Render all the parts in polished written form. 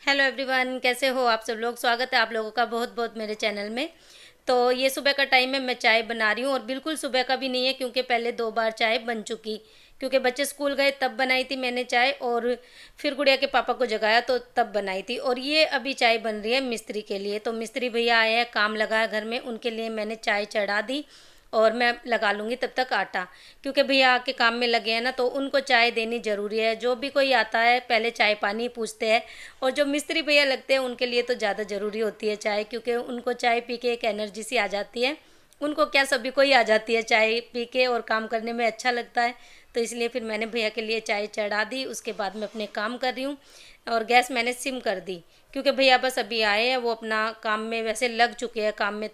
Hello everyone, कैसे हो आप सब लोग। स्वागत है आप लोगों का बहुत बहुत मेरे चैनल में। तो ये सुबह का टाइम है, मैं चाय बना रही हूँ और बिल्कुल सुबह का भी नहीं है क्योंकि पहले 2 बार चाय बन चुकी। क्योंकि बच्चे स्कूल गए तब बनाई थी मैंने चाय, और फिर गुड़िया के पापा को जगाया तो तब बनाई थी। और ये अभी चाय बन रही है मिस्त्री के लिए। तो मिस्त्री भैया आए हैं, काम लगा है घर में, उनके लिए मैंने चाय चढ़ा दी और मैं लगा लूँगी तब तक आटा। क्योंकि भैया आके काम में लगे हैं ना, तो उनको चाय देनी ज़रूरी है। जो भी कोई आता है पहले चाय पानी पूछते हैं, और जो मिस्त्री भैया लगते हैं उनके लिए तो ज़्यादा ज़रूरी होती है चाय, क्योंकि उनको चाय पी के एक एनर्जी सी आ जाती है। उनको क्या, सभी को ही आ जाती है चाय पी के, और काम करने में अच्छा लगता है। तो इसलिए फिर मैंने भैया के लिए चाय चढ़ा दी। उसके बाद मैं अपने काम कर रही हूँ, और गैस मैंने सिम कर दी क्योंकि भैया बस अभी आए हैं। वो अपना काम में वैसे लग चुके हैं काम में,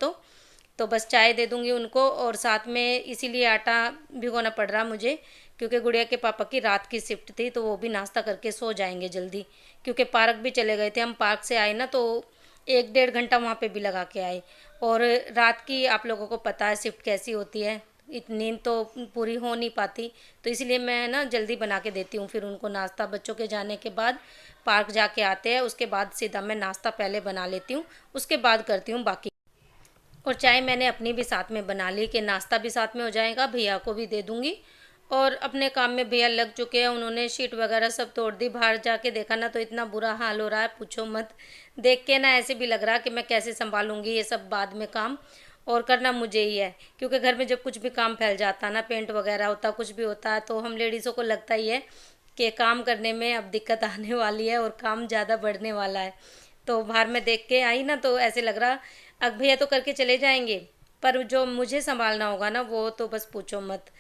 तो बस चाय दे दूंगी उनको। और साथ में इसीलिए आटा भिगोना पड़ रहा मुझे, क्योंकि गुड़िया के पापा की रात की शिफ्ट थी, तो वो भी नाश्ता करके सो जाएंगे जल्दी। क्योंकि पार्क भी चले गए थे, हम पार्क से आए ना तो 1 डेढ़ घंटा वहाँ पे भी लगा के आए। और रात की आप लोगों को पता है शिफ्ट कैसी होती है, इतनी नींद तो पूरी हो नहीं पाती। तो इसलिए मैं ना जल्दी बना के देती हूँ फिर उनको नाश्ता। बच्चों के जाने के बाद पार्क जाके आते हैं, उसके बाद सीधा मैं नाश्ता पहले बना लेती हूँ, उसके बाद करती हूँ बाकी। और चाय मैंने अपनी भी साथ में बना ली कि नाश्ता भी साथ में हो जाएगा, भैया को भी दे दूंगी। और अपने काम में भैया लग चुके हैं, उन्होंने शीट वगैरह सब तोड़ दी। बाहर जाके देखा ना तो इतना बुरा हाल हो रहा है, पूछो मत। देख के ना ऐसे भी लग रहा है कि मैं कैसे संभालूंगी ये सब बाद में काम, और करना मुझे ही है। क्योंकि घर में जब कुछ भी काम फैल जाता है ना, पेंट वगैरह होता, कुछ भी होता है, तो हम लेडीज़ों को लगता ही है कि काम करने में अब दिक्कत आने वाली है और काम ज़्यादा बढ़ने वाला है। तो बाहर में देख के आई ना तो ऐसे लग रहा, अब भैया तो करके चले जाएंगे, पर जो मुझे संभालना होगा ना वो तो बस पूछो मत।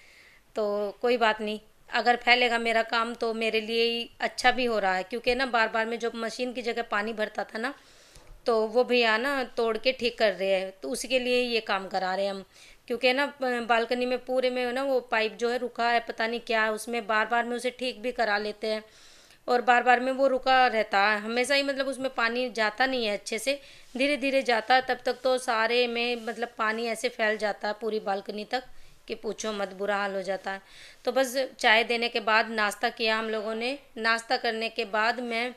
तो कोई बात नहीं, अगर फैलेगा मेरा काम तो मेरे लिए ही अच्छा भी हो रहा है। क्योंकि ना बार बार में जो मशीन की जगह पानी भरता था ना, तो वो भैया ना तोड़ के ठीक कर रहे हैं, तो उसी के लिए ये काम करा रहे हैं हम। क्योंकि ना बालकनी में पूरे में ना वो पाइप जो है रुका है, पता नहीं क्या है उसमें, बार बार में उसे ठीक भी करा लेते हैं। और बार बार में वो रुका रहता है हमेशा ही, मतलब उसमें पानी जाता नहीं है अच्छे से, धीरे धीरे जाता है। तब तक तो सारे में मतलब पानी ऐसे फैल जाता है पूरी बालकनी तक कि पूछो मत, बुरा हाल हो जाता है। तो बस चाय देने के बाद नाश्ता किया हम लोगों ने। नाश्ता करने के बाद मैं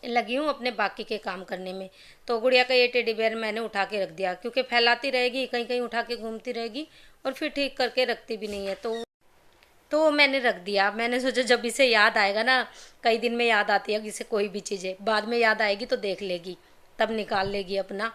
लगी हूँ अपने बाकी के काम करने में। तो गुड़िया का ये टेडी बेयर मैंने उठा के रख दिया, क्योंकि फैलाती रहेगी, कहीं कहीं उठा के घूमती रहेगी और फिर ठीक करके रखती भी नहीं है। तो वो मैंने रख दिया। मैंने सोचा जब इसे याद आएगा ना, कई दिन में याद आती है किसे कोई भी चीज़ें, बाद में याद आएगी तो देख लेगी, तब निकाल लेगी अपना।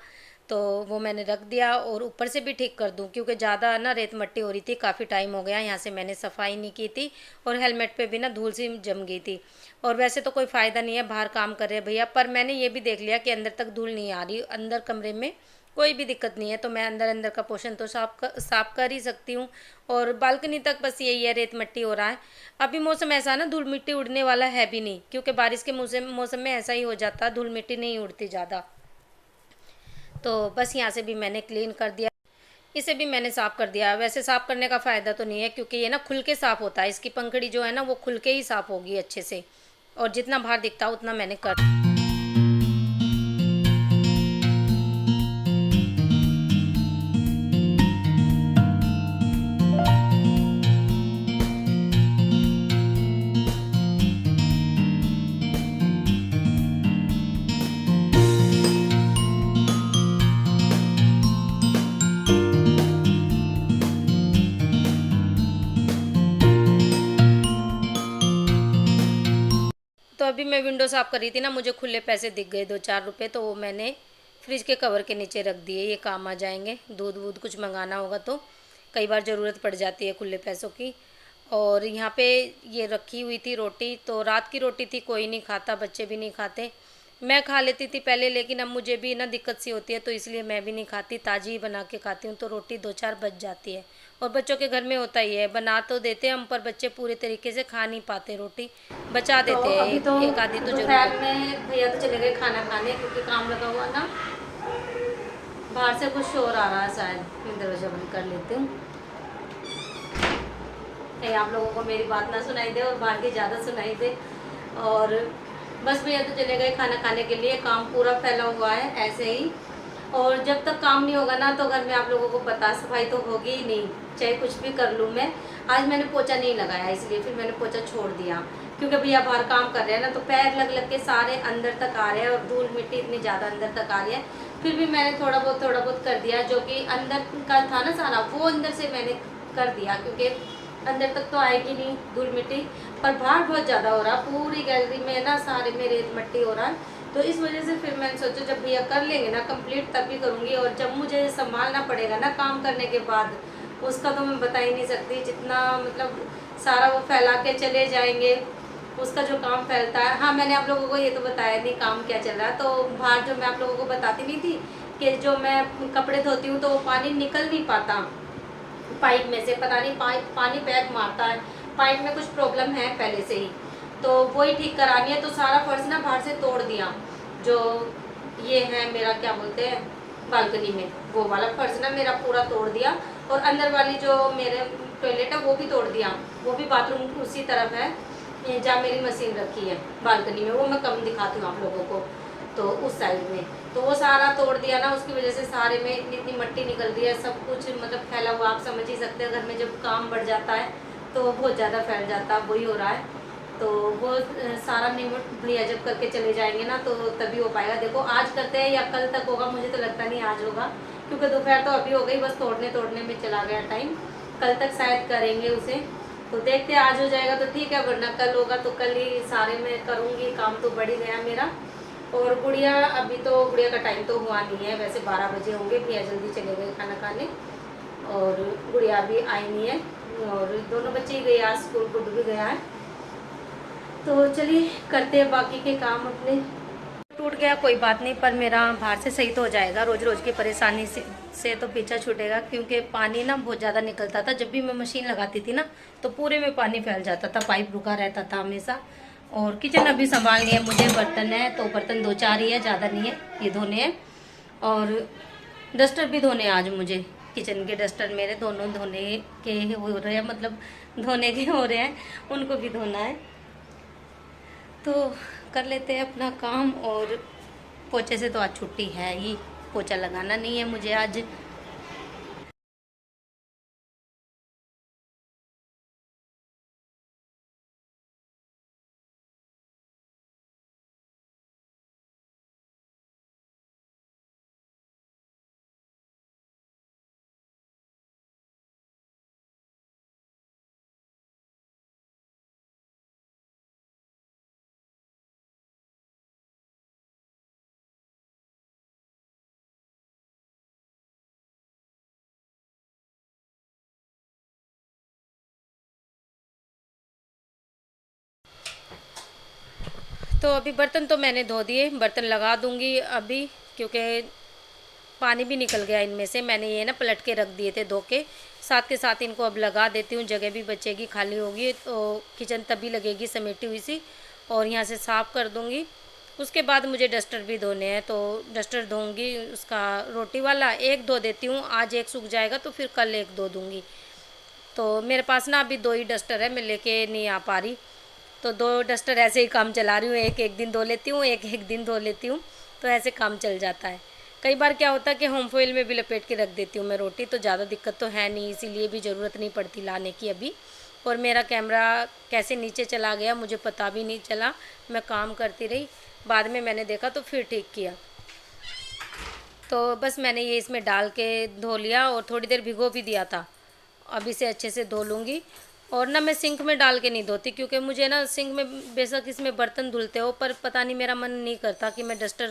तो वो मैंने रख दिया, और ऊपर से भी ठीक कर दूँ क्योंकि ज़्यादा ना रेत मट्टी हो रही थी, काफ़ी टाइम हो गया यहाँ से मैंने सफाई नहीं की थी, और हेलमेट पे भी ना धूल सी जम गई थी। और वैसे तो कोई फ़ायदा नहीं है, बाहर काम कर रहे हैं भैया, पर मैंने ये भी देख लिया कि अंदर तक धूल नहीं आ रही, अंदर कमरे में कोई भी दिक्कत नहीं है, तो मैं अंदर अंदर का पोर्शन तो साफ कर ही सकती हूँ। और बालकनी तक बस यही है, रेत मट्टी हो रहा है। अभी मौसम ऐसा है ना, धूल मिट्टी उड़ने वाला है भी नहीं, क्योंकि बारिश के मौसम में ऐसा ही हो जाता है, धूल मिट्टी नहीं उड़ती ज़्यादा। तो बस यहाँ से भी मैंने क्लीन कर दिया, इसे भी मैंने साफ़ कर दिया। वैसे साफ़ करने का फ़ायदा तो नहीं है, क्योंकि ये ना खुल के साफ़ होता है, इसकी पंखड़ी जो है ना वो खुल के ही साफ़ होगी अच्छे से। और जितना बाहर दिखता है उतना मैंने कर। तो अभी मैं विंडो साफ़ कर रही थी ना, मुझे खुले पैसे दिख गए 2-4 रुपये, तो वो मैंने फ्रिज के कवर के नीचे रख दिए, ये काम आ जाएंगे। दूध वूध कुछ मंगाना होगा तो कई बार ज़रूरत पड़ जाती है खुले पैसों की। और यहाँ पे ये रखी हुई थी रोटी, तो रात की रोटी थी, कोई नहीं खाता, बच्चे भी नहीं खाते। मैं खा लेती थी पहले, लेकिन अब मुझे भी ना दिक्कत सी होती है, तो इसलिए मैं भी नहीं खाती, ताज़ी ही बना के खाती हूँ, तो रोटी 2-4 बच जाती है। और बच्चों के घर में होता ही है, बना तो देते हम, पर बच्चे पूरे तरीके से खा नहीं पाते रोटी, बचा तो देते हैं अभी तो एक आधी तो जरूर। दोपहर में भैया तो चले गए खाना खाने, क्योंकि काम लगा हुआ ना। बाहर से कुछ शोर आ रहा है शायद, मैं दरवाजा बंद कर लेती हूँ, कहीं आप लोगों को मेरी बात ना सुनाई दे और बाहर की ज़्यादा सुनाई दे। और बस भैया तो चले गए खाना खाने के लिए, काम पूरा फैला हुआ है ऐसे ही। और जब तक काम नहीं होगा ना, तो घर में आप लोगों को पता, सफाई तो होगी ही नहीं, चाहे कुछ भी कर लूँ मैं। आज मैंने पोछा नहीं लगाया, इसलिए फिर मैंने पोछा छोड़ दिया, क्योंकि भैया बाहर काम कर रहे हैं ना, तो पैर लग लग के सारे अंदर तक आ रहे हैं और धूल मिट्टी इतनी ज़्यादा अंदर तक आ रही है। फिर भी मैंने थोड़ा बहुत कर दिया, जो कि अंदर का था ना सारा, वो अंदर से मैंने कर दिया, क्योंकि अंदर तक तो आएगी नहीं धूल मिट्टी। पर बाहर बहुत ज़्यादा हो रहा, पूरी गैलरी में ना सारे मेरे मट्टी हो रहा है। तो इस वजह से फिर मैंने सोचा जब भैया कर लेंगे ना कंप्लीट तभी करूँगी। और जब मुझे संभालना पड़ेगा ना काम करने के बाद, उसका तो मैं बता ही नहीं सकती। जितना मतलब सारा वो फैला के चले जाएंगे, उसका जो काम फैलता है। हाँ, मैंने आप लोगों को ये तो बताया नहीं काम क्या चल रहा है। तो बाहर जो मैं आप लोगों को बताती नहीं थी कि जो मैं कपड़े धोती हूँ तो वो पानी निकल नहीं पाता पाइप में से, पता नहीं पानी बैक मारता है, पाइप में कुछ प्रॉब्लम है पहले से ही, तो वही ठीक करानी है। तो सारा फर्श ना बाहर से तोड़ दिया, जो ये है मेरा क्या बोलते हैं बालकनी में, वो वाला फर्श ना मेरा पूरा तोड़ दिया। और अंदर वाली जो मेरे टॉयलेट है वो भी तोड़ दिया, वो भी बाथरूम उसी तरफ है जहाँ मेरी मशीन रखी है बालकनी में, वो मैं कम दिखाती हूँ आप लोगों को। तो उस साइड में तो वो सारा तोड़ दिया ना, उसकी वजह से सारे में इतनी इतनी मिट्टी निकल रही है, सब कुछ मतलब फैला हुआ। आप समझ ही सकते हैं घर में जब काम बढ़ जाता है तो बहुत ज़्यादा फैल जाता है, वही हो रहा है। तो वो सारा निमट भैया जब करके चले जाएंगे ना तो तभी हो पाएगा। देखो आज करते हैं या कल तक होगा, मुझे तो लगता नहीं आज होगा, क्योंकि दोपहर तो अभी हो गई, बस तोड़ने में चला गया टाइम। कल तक शायद करेंगे उसे, तो देखते हैं आज हो जाएगा तो ठीक है, वरना कल होगा तो कल ही सारे मैं करूँगी। काम तो बढ़ ही गया मेरा। और गुड़िया अभी तो गुड़िया का टाइम तो हुआ नहीं है, वैसे 12 बजे होंगे, भैया जल्दी चले गए खाना खाने, और गुड़िया अभी आई नहीं है। और दोनों बच्चे ही गए आज स्कूल, गुड भी गया है। तो चलिए करते हैं बाकी के काम अपने। टूट गया कोई बात नहीं, पर मेरा बाहर से सही तो हो जाएगा। रोज रोज की परेशानी से तो पीछा छूटेगा, क्योंकि पानी ना बहुत ज़्यादा निकलता था। जब भी मैं मशीन लगाती थी ना तो पूरे में पानी फैल जाता था, पाइप रुका रहता था हमेशा। और किचन अभी संभालनी है मुझे, बर्तन है तो बर्तन 2-4 ही है, ज़्यादा नहीं है, ये धोने हैं। और डस्टर भी धोने हैं आज मुझे, किचन के डस्टर मेरे दोनों धोने के हो रहे हैं, मतलब धोने के हो रहे हैं, उनको भी धोना है। तो कर लेते हैं अपना काम। और पोछे से तो आज छुट्टी है ही, पोछा लगाना नहीं है मुझे आज। तो अभी बर्तन तो मैंने धो दिए, बर्तन लगा दूंगी अभी, क्योंकि पानी भी निकल गया इनमें से। मैंने ये ना पलट के रख दिए थे धो के, साथ के साथ इनको अब लगा देती हूँ, जगह भी बचेगी, खाली होगी तो किचन तभी लगेगी समेटी हुई सी। और यहाँ से साफ़ कर दूँगी। उसके बाद मुझे डस्टर भी धोने हैं, तो डस्टर धोऊँगी। उसका रोटी वाला एक धो देती हूँ, आज एक सूख जाएगा तो फिर कल एक धो दूँगी। तो मेरे पास ना अभी 2 ही डस्टर है, मैं लेके नहीं आ पा रही, तो 2 डस्टर ऐसे ही काम चला रही हूँ। एक एक दिन धो लेती हूँ, एक एक दिन धो लेती हूँ, तो ऐसे काम चल जाता है। कई बार क्या होता है कि होम फॉइल में भी लपेट के रख देती हूँ मैं रोटी, तो ज़्यादा दिक्कत तो है नहीं, इसीलिए भी ज़रूरत नहीं पड़ती लाने की अभी। और मेरा कैमरा कैसे नीचे चला गया मुझे पता भी नहीं चला, मैं काम करती रही, बाद में मैंने देखा तो फिर ठीक किया। तो बस मैंने ये इसमें डाल के धो लिया और थोड़ी देर भिगो भी दिया था। अब इसे अच्छे से धो लूँगी। और ना मैं सिंक में डाल के नहीं धोती, क्योंकि मुझे ना सिंक में बेशक इसमें बर्तन धुलते हो, पर पता नहीं मेरा मन नहीं करता कि मैं डस्टर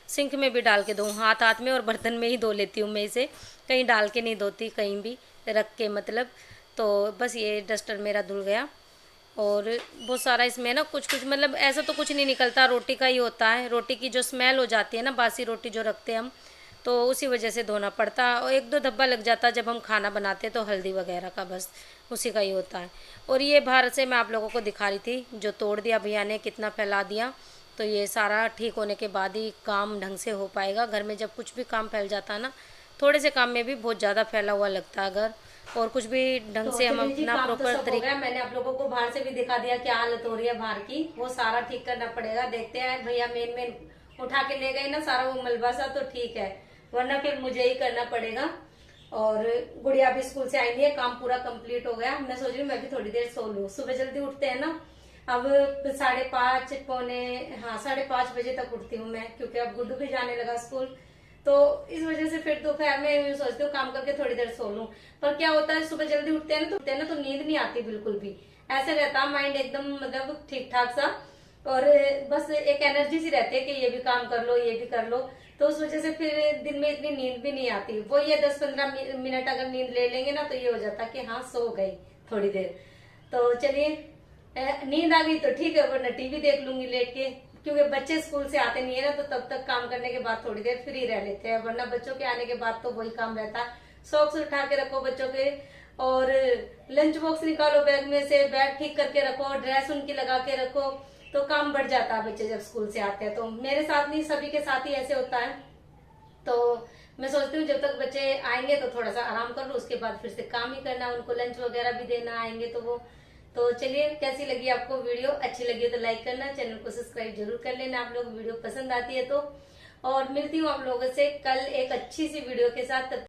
सिंक में भी डाल के धोऊँ। हाथ हाथ में और बर्तन में ही धो लेती हूँ मैं इसे, कहीं डाल के नहीं धोती, कहीं भी रख के मतलब। तो बस ये डस्टर मेरा धुल गया। और बहुत सारा इसमें ना कुछ कुछ मतलब ऐसा तो कुछ नहीं निकलता, रोटी का ही होता है। रोटी की जो स्मेल हो जाती है ना, बासी रोटी जो रखते हैं हम, तो उसी वजह से धोना पड़ता है। और 1-2 धब्बा लग जाता है जब हम खाना बनाते हैं तो हल्दी वगैरह का, बस उसी का ही होता है। और ये बाहर से मैं आप लोगों को दिखा रही थी, जो तोड़ दिया भैया ने, कितना फैला दिया। तो ये सारा ठीक होने के बाद ही काम ढंग से हो पाएगा। घर में जब कुछ भी काम फैल जाता है ना, थोड़े से काम में भी बहुत ज़्यादा फैला हुआ लगता है घर, और कुछ भी ढंग तो से हम चलिए जी, अपना काम तो प्रॉपर सब हो तरीके। गया। मैंने आप लोगों को बाहर से भी दिखा दिया क्या हालत हो रही है बाहर की, वो सारा ठीक करना पड़ेगा। देखते हैं भैया मेन उठा के ले गए ना सारा वो मलबा सा, तो ठीक है, वरना फिर मुझे ही करना पड़ेगा। और गुड़िया भी स्कूल से आई नहीं है, काम पूरा कंप्लीट हो गया। मैं सोच रही हूँ मैं भी थोड़ी देर सो लूँ, सुबह जल्दी उठते हैं ना अब 5:30 पौने, हाँ 5:30 बजे तक उठती हूँ मैं, क्योंकि अब गुड्डू भी जाने लगा स्कूल। तो इस वजह से फिर दोपहर में सोचती हूँ काम करके थोड़ी देर सो लूं। पर क्या होता है, सुबह जल्दी उठते हैं ना तो नींद नहीं आती बिल्कुल भी। ऐसे रहता माइंड एकदम मतलब ठीक ठाक सा, और बस एक एनर्जी सी रहती है कि ये भी काम कर लो, ये भी कर लो। तो उस वजह से फिर दिन में इतनी नींद भी नहीं आती। वो ये 10-15 मिनट अगर नींद ले लेंगे ना तो ये हो जाता कि हाँ सो गई थोड़ी देर। तो चलिए, नींद आ गई तो ठीक है, वरना टीवी देख लूंगी लेट के, क्योंकि बच्चे स्कूल से आते नहीं है ना, तो तब तक काम करने के बाद थोड़ी देर फ्री रह लेते हैं, वरना बच्चों के आने के बाद तो वही काम रहता है। सॉक्स उठा के रखो बच्चों के, और लंच बॉक्स निकालो बैग में से, बैग ठीक करके रखो, ड्रेस उनकी लगा के रखो, तो काम बढ़ जाता है बच्चे जब स्कूल से आते हैं। तो मेरे साथ नहीं, सभी के साथ ही ऐसे होता है। तो मैं सोचती हूँ जब तक बच्चे आएंगे तो थोड़ा सा आराम कर लो, उसके बाद फिर से काम ही करना, उनको लंच वगैरह भी देना आएंगे तो वो। तो चलिए, कैसी लगी आपको वीडियो? अच्छी लगी तो लाइक करना, चैनल को सब्सक्राइब जरूर कर लेना आप लोग, वीडियो पसंद आती है तो। और मिलती हूँ आप लोगों से कल एक अच्छी सी वीडियो के साथ।